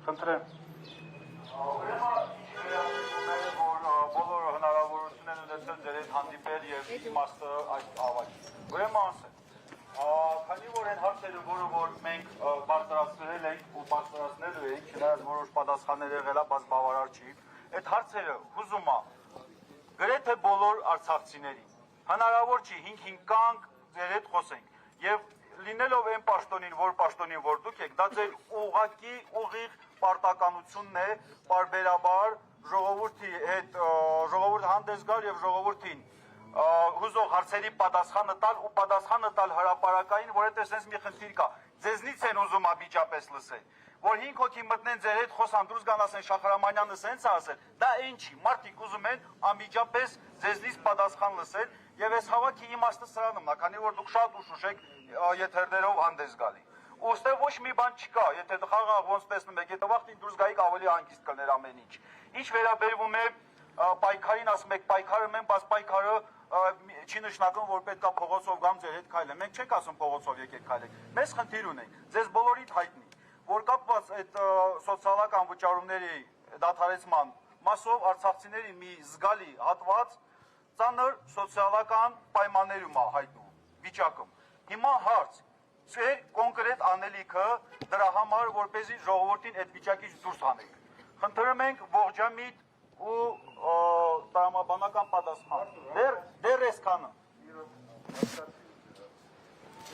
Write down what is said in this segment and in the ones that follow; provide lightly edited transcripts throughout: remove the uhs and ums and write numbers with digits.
Խնդրեմ։ Բոլոր հնարավորություններ ունեցել ձեր հետ հանդիպել եւ իմաստը այս ավակի։ Ուրեմն ասեմ, քանի որ այն հարցերը, որը որ մենք բարձրացրել ենք ու բարձրացնելու ենք, չնայած որոշ պատասխաններ եղել է, բայց բավարար չի, այդ հարցերը հուզում է գրեթե բոլոր արցախցիներին։ Հնարավոր չի 5-5 կանգ ձեր հետ խոսենք եւ լինելով այն պաշտոնին, որ դուք եք, դա ձեր ուղղակի ուղիղ պարտականությունն է բարբերաբար ժողովրդի հետ ժողովուրդ հանդես գալ եւ ժողովրդին հուզող հարցերի պատասխանը տալ ու պատասխանը տալ հրապարակային, որ այդ էսենց մի խնդիր կա։ Ձեզնից են ուզում աբիջապես լսել, որ 5 հոգի մտնեն ձեր հետ խոսան, դուրս գան ասեն Շախրամանյանը սենց է ասել, դա այն չի, մարդիկ ուզում են անմիջապես ձեզնից պատասխան լսել եւ այս հավաքի իմաստը սրանումն է, քանի որ դուք շատ ուշ եք եթերներով հանդես գալի։ Ոստեղ ոչ մի բան չկա, եթե խաղաղ ոնց տեսնում եք, եթե վախտին դուրս գայիք ավելի հանգիստ կներ ամեն ինչ։ Ինչ վերաբերվում է պայքարին, ասում եք պայքարը մեն, բայց պայքարը չի նշանակում, որ պետք է փողոցով գամ ձեր հետ քայլեմ։ Մենք չենք ասում փողոցով եկեք քայլեք։ Մեզ խնդիր ունենք, ձեզ բոլորիդ հայտնի, որ կապված այդ սոցիալական վճարումների դադարեցման մասով արցախցիների մի զգալի հատված ծանր սոցիալական պայմաններում է հայտնում վիճակում։ Հիմա հարց Ձեր կոնկրետ անելիքը դրա համար, որպեսզի ժողովրդին այդ վիճակից դուրս հանեք։ Խնդրում ենք ողջամիտ ու տրամաբանական պատասխան։ Դեռ այսքանը։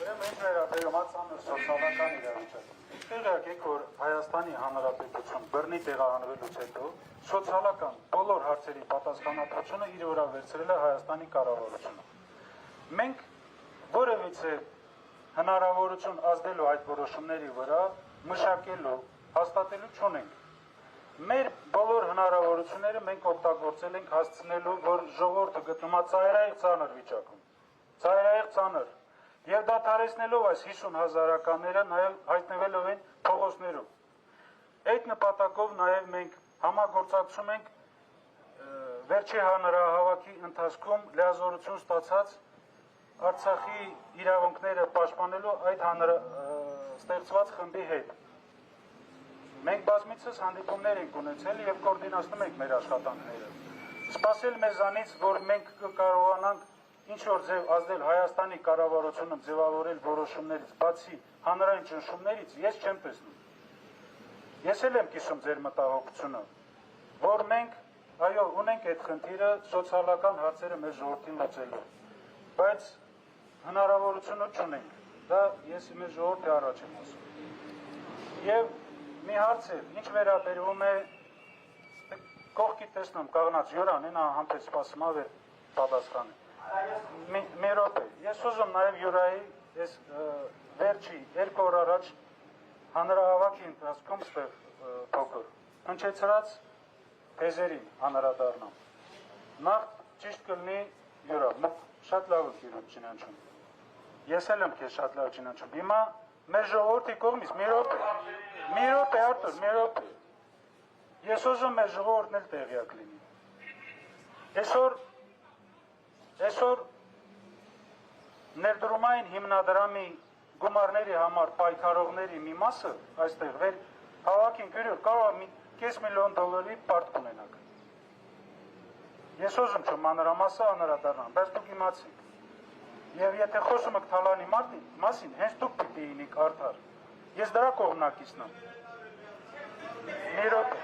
Ուրեմն ինչ վերաբերում է ծանր սոցիալական իրավիճակը։ Տեղյակ եք, որ Հայաստանի Հանրապետություն բռնի տեղահանվելուց հետո սոցիալական բոլոր հարցերի պատասխանատվությունը իր վրա վերցրել է Հայաստանի կառավարությունը։ Մենք որևիցե հնարավորություն ազդելու այդ որոշումների վրա մշակելու, հաստատելու չունենք։ Մեր բոլոր հնարավորությունները մենք օգտագործել ենք հասցնելու, որ ժողովուրդը գտնվում է ծայրահեղ ծանր վիճակում։ Ծայրահեղ ծանր։ Եվ դադարեցնելով այս 50,000-ականները նաև հայտնվելով են փողոցներում։ Այդ նպատակով նաև մենք համագործակցում ենք վերջի հանրահավաքի ընթացքում լիազորություն ստացած Արցախի իրավունքները պաշտպանելու այդ ստեղծված խմբի հետ։ Մենք բազմիցս հանդիպումներ ենք ունեցել եւ կոորդինացնում ենք մեր աշխատանքները։ Սպասել մեզանից, որ մենք կկարողանանք ինչ-որ ձև ազդել Հայաստանի կառավարությունում ձևավորել որոշումներից, բացի հանրային ճնշումներից, ես չեմ տեսնում։ Ես էլ եմ կիսում ձեր մտահոգությունը, որ մենք, այո, ունենք այդ խնդիրը սոցիալական հարցերը մեր ժողովրդին լուծելու, բայց հնարավորությունը չունենք, դա ես մեր ժողովրդի առաջ եմ ասում։ Եվ մի հարց է, ինչ վերաբերվում է կողքի տեսնում կաղնած Յուրան, նա համպես սպասում ավեր պատասխանը։ Մի րոպե, ես ուզում նաև Յուրայի այս վերջի 2 օր առաջ հանրահավաքի ընթացքում ստեղ փոքր հնչեցրած թեզերին հանրադառնամ։ Նախ ճիշտ կլինի Յուրա, շատ լավ եք իրոք ճանաչում։ Ես էլ եմ քեզ շատ լավ ճանաչում։ Հիմա մեր ժողովրդի կողմից մի րոպե, Արտուր, մի րոպե։ Ես ուզում մեր ժողովուրդն էլ տեղյակ լինի։ Այսօր ներդրումային հիմնադրամի գումարների համար պայքարողների մի մասը այստեղ վեր հավաքին գրել կարող է $500,000 պարտ ունենաք։ Ես ուզում չեմ մանրամասը անդրադառնամ, բայց դուք իմացեք։ Եվ եթե խոսում եք Թալանի մասին, հենց դուք պիտի լինիք արդար։ Ես դրա կողմնակիցն եմ։ Մի րոպե։